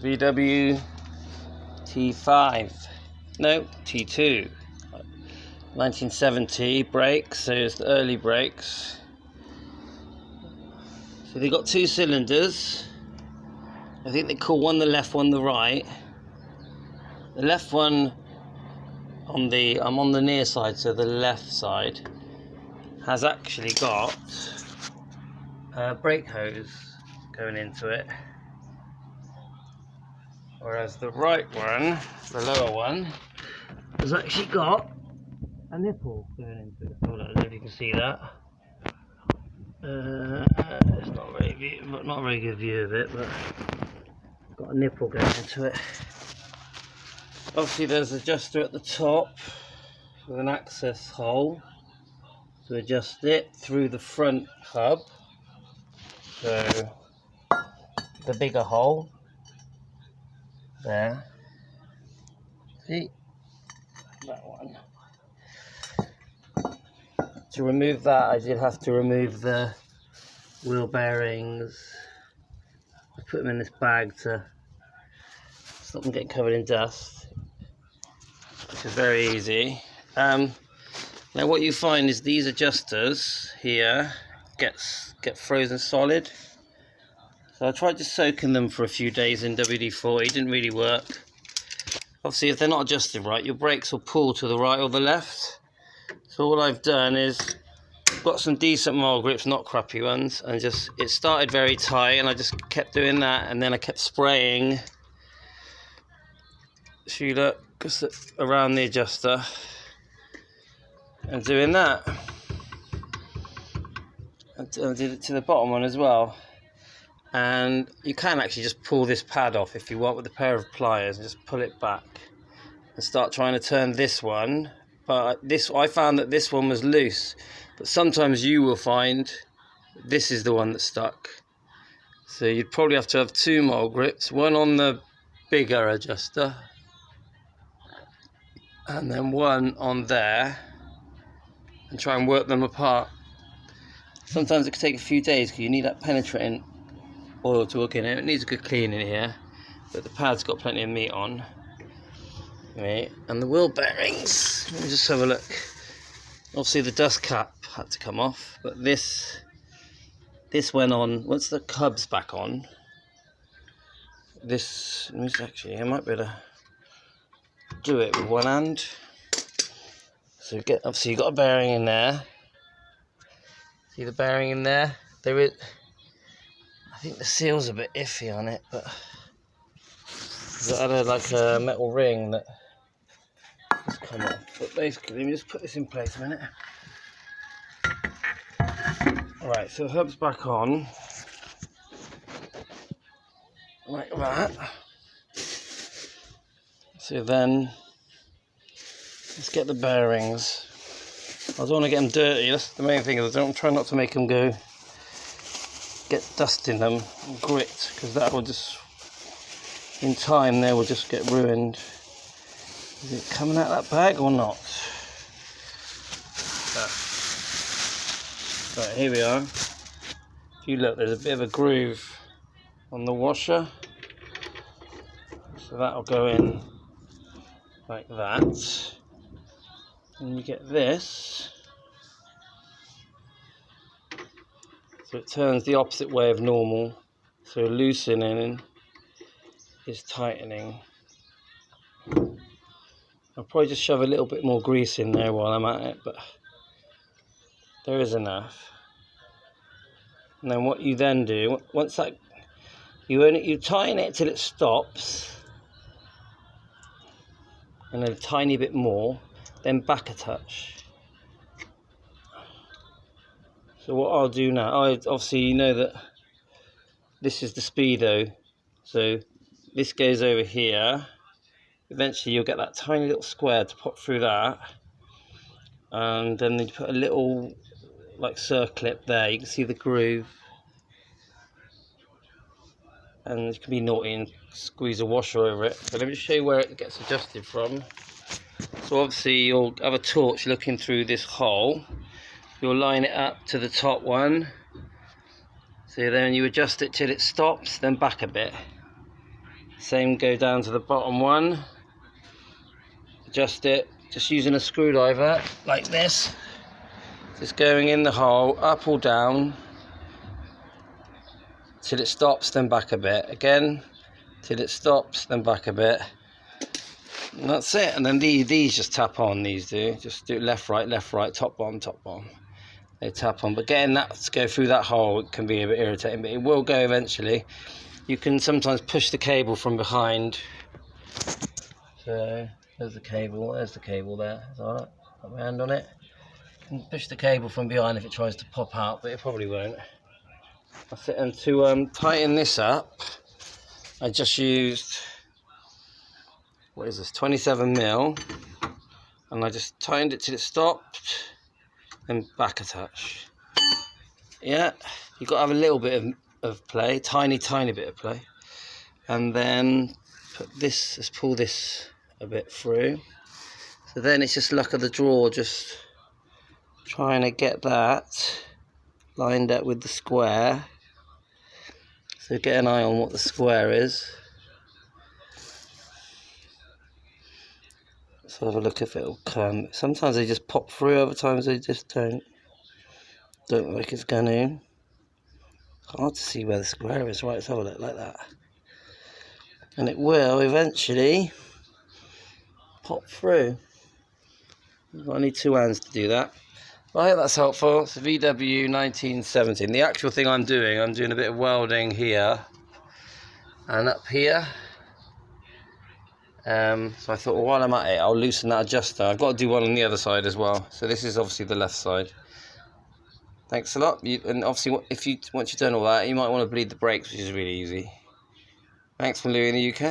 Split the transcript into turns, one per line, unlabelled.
VW T5, no, T2, 1970 brakes, so it's the early brakes. So they got two cylinders. I think they call one the left, one the right. The left one I'm on the near side, so the left side has actually got a brake hose going into it, whereas the right one, the lower one, has actually got a nipple going into it. Hold on, I don't know if you can see that. It's not a very good view of it, but got a nipple going into it. Obviously there's an adjuster at the top with an access hole to adjust it through the front hub. So the bigger hole there. See that one. To remove that, I did have to remove the wheel bearings. I put them in this bag to stop them getting covered in dust, which is very easy. Now what you find is these adjusters here get frozen solid. So I tried just soaking them for a few days in WD-40, it didn't really work. Obviously if they're not adjusted right, your brakes will pull to the right or the left. So all I've done is got some decent mile grips, not crappy ones, and it started very tight and I just kept doing that, and then I kept spraying around the adjuster and doing that. I did it to the bottom one as well. And you can actually just pull this pad off if you want with a pair of pliers, and just pull it back and start trying to turn this one. But I found that this one was loose, but sometimes you will find this is the one that's stuck. So you'd probably have to have two mile grips, one on the bigger adjuster and then one on there, and try and work them apart. Sometimes it can take a few days because you need that penetrating oil to work in it. It needs a good cleaning here, but the pad's got plenty of meat on. Right. And the wheel bearings, let me just have a look. Obviously the dust cap had to come off, but this went on once the hub's back on. I might be able to do it with one hand. So obviously you've got a bearing in there. See the bearing in there? I think the seal's a bit iffy on it, but I had like a metal ring that has come off. But basically, let me just put this in place a minute. Alright, so the hub's back on, like that. So then, let's get the bearings. I don't want to get them dirty, that's the main thing. Try not to make them get dust in them and grit, because that will just, in time, they will just get ruined. Is it coming out of that bag or not? Right, here we are. If you look, there's a bit of a groove on the washer, so that'll go in like that. And you get this, so it turns the opposite way of normal. So loosening is tightening. I'll probably just shove a little bit more grease in there while I'm at it, but there is enough. And then what you then do, once that, you tighten it till it stops, and then a tiny bit more, then back a touch. So what I'll do now, obviously you know that this is the speedo, so this goes over here. Eventually you'll get that tiny little square to pop through that, and then you put a little like circlip there. You can see the groove, and it can be naughty and squeeze a washer over it. But let me just show you where it gets adjusted from. So obviously you'll have a torch looking through this hole. You'll line it up to the top one. So then you adjust it till it stops, then back a bit. Same, go down to the bottom one, adjust it, just using a screwdriver like this, just going in the hole, up or down, till it stops, then back a bit, again, till it stops, then back a bit, and that's it. And then these just tap on, these do, just do left, right, top, bottom, they tap on. But getting that to go through that hole, it can be a bit irritating, but it will go eventually. You can sometimes push the cable from behind. So there's the cable there. Is that all right? Put my hand on it. You can push the cable from behind if it tries to pop out, but it probably won't. That's it. And to tighten this up, I just used, what is this, 27mm, and I just tightened it till it stopped, and back attach. Yeah, you've got to have a little bit of play, tiny bit of play, and then put this, let's pull this a bit through. So then it's just luck of the draw, just trying to get that lined up with the square. So get an eye on what the square is. Let's have a look if it'll come. Sometimes they just pop through, other times they just don't look like it's going to. Hard to see where the square is. Right, let's have a look like that. And it will eventually pop through. I need two hands to do that. Well, I hope that's helpful. It's a VW 1917. The actual thing I'm doing a bit of welding here and up here. So I thought, well, while I'm at it, I'll loosen that adjuster. I've got to do one on the other side as well. So this is obviously the left side. Thanks a lot. And obviously, once you've done all that, you might want to bleed the brakes, which is really easy. Thanks from Louis in the UK.